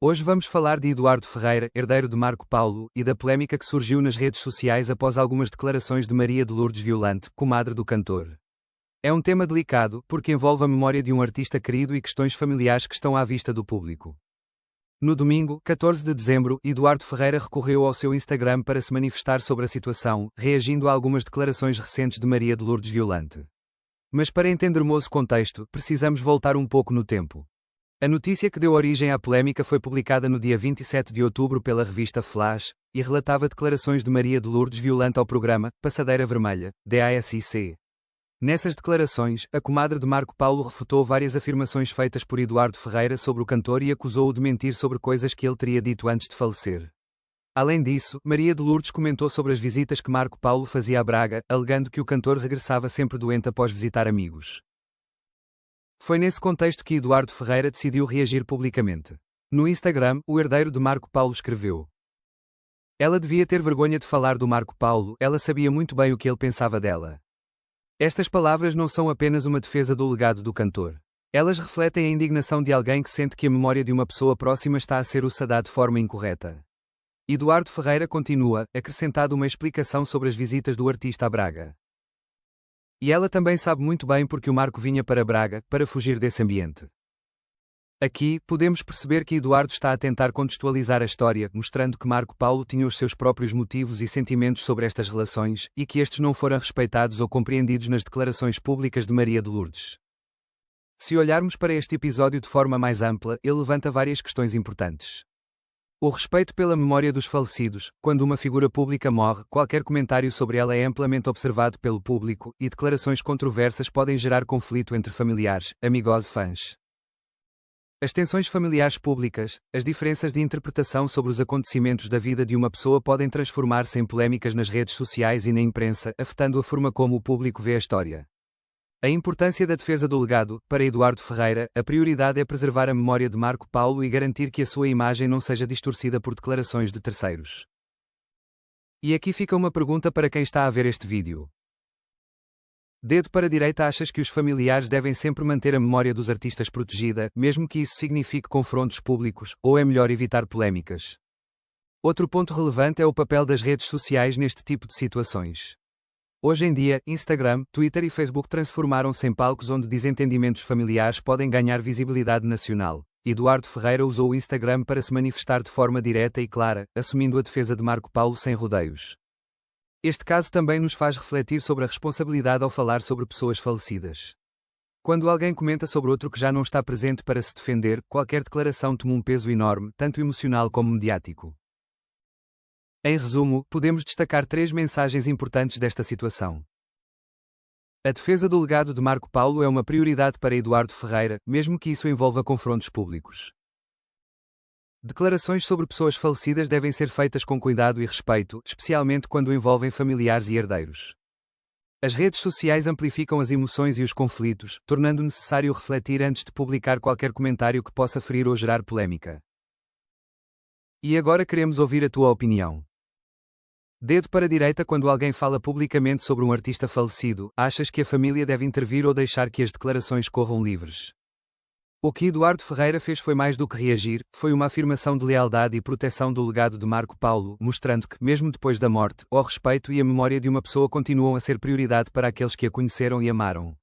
Hoje vamos falar de Eduardo Ferreira, herdeiro de Marco Paulo, e da polémica que surgiu nas redes sociais após algumas declarações de Maria de Lourdes Violante, comadre do cantor. É um tema delicado, porque envolve a memória de um artista querido e questões familiares que estão à vista do público. No domingo, 14 de dezembro, Eduardo Ferreira recorreu ao seu Instagram para se manifestar sobre a situação, reagindo a algumas declarações recentes de Maria de Lourdes Violante. Mas para entendermos o contexto, precisamos voltar um pouco no tempo. A notícia que deu origem à polémica foi publicada no dia 27 de outubro pela revista Flash, e relatava declarações de Maria de Lourdes Violante ao programa Passadeira Vermelha, DASIC. Nessas declarações, a comadre de Marco Paulo refutou várias afirmações feitas por Eduardo Ferreira sobre o cantor e acusou-o de mentir sobre coisas que ele teria dito antes de falecer. Além disso, Maria de Lourdes comentou sobre as visitas que Marco Paulo fazia a Braga, alegando que o cantor regressava sempre doente após visitar amigos. Foi nesse contexto que Eduardo Ferreira decidiu reagir publicamente. No Instagram, o herdeiro de Marco Paulo escreveu: "Ela devia ter vergonha de falar do Marco Paulo, ela sabia muito bem o que ele pensava dela. Estas palavras não são apenas uma defesa do legado do cantor. Elas refletem a indignação de alguém que sente que a memória de uma pessoa próxima está a ser usada de forma incorreta." Eduardo Ferreira continua, acrescentado uma explicação sobre as visitas do artista a Braga. "E ela também sabe muito bem porque o Marco vinha para Braga, para fugir desse ambiente." Aqui, podemos perceber que Eduardo está a tentar contextualizar a história, mostrando que Marco Paulo tinha os seus próprios motivos e sentimentos sobre estas relações, e que estes não foram respeitados ou compreendidos nas declarações públicas de Maria de Lourdes. Se olharmos para este episódio de forma mais ampla, ele levanta várias questões importantes. O respeito pela memória dos falecidos. Quando uma figura pública morre, qualquer comentário sobre ela é amplamente observado pelo público, e declarações controversas podem gerar conflito entre familiares, amigos e fãs. As tensões familiares públicas, as diferenças de interpretação sobre os acontecimentos da vida de uma pessoa podem transformar-se em polémicas nas redes sociais e na imprensa, afetando a forma como o público vê a história. A importância da defesa do legado. Para Eduardo Ferreira, a prioridade é preservar a memória de Marco Paulo e garantir que a sua imagem não seja distorcida por declarações de terceiros. E aqui fica uma pergunta para quem está a ver este vídeo. Dedo para a direita: achas que os familiares devem sempre manter a memória dos artistas protegida, mesmo que isso signifique confrontos públicos, ou é melhor evitar polémicas? Outro ponto relevante é o papel das redes sociais neste tipo de situações. Hoje em dia, Instagram, Twitter e Facebook transformaram-se em palcos onde desentendimentos familiares podem ganhar visibilidade nacional. Eduardo Ferreira usou o Instagram para se manifestar de forma direta e clara, assumindo a defesa de Marco Paulo sem rodeios. Este caso também nos faz refletir sobre a responsabilidade ao falar sobre pessoas falecidas. Quando alguém comenta sobre outro que já não está presente para se defender, qualquer declaração toma um peso enorme, tanto emocional como mediático. Em resumo, podemos destacar 3 mensagens importantes desta situação. A defesa do legado de Marco Paulo é uma prioridade para Eduardo Ferreira, mesmo que isso envolva confrontos públicos. Declarações sobre pessoas falecidas devem ser feitas com cuidado e respeito, especialmente quando envolvem familiares e herdeiros. As redes sociais amplificam as emoções e os conflitos, tornando necessário refletir antes de publicar qualquer comentário que possa ferir ou gerar polémica. E agora queremos ouvir a tua opinião. Dedo para a direita: quando alguém fala publicamente sobre um artista falecido, achas que a família deve intervir ou deixar que as declarações corram livres? O que Eduardo Ferreira fez foi mais do que reagir, foi uma afirmação de lealdade e proteção do legado de Marco Paulo, mostrando que, mesmo depois da morte, o respeito e a memória de uma pessoa continuam a ser prioridade para aqueles que a conheceram e amaram.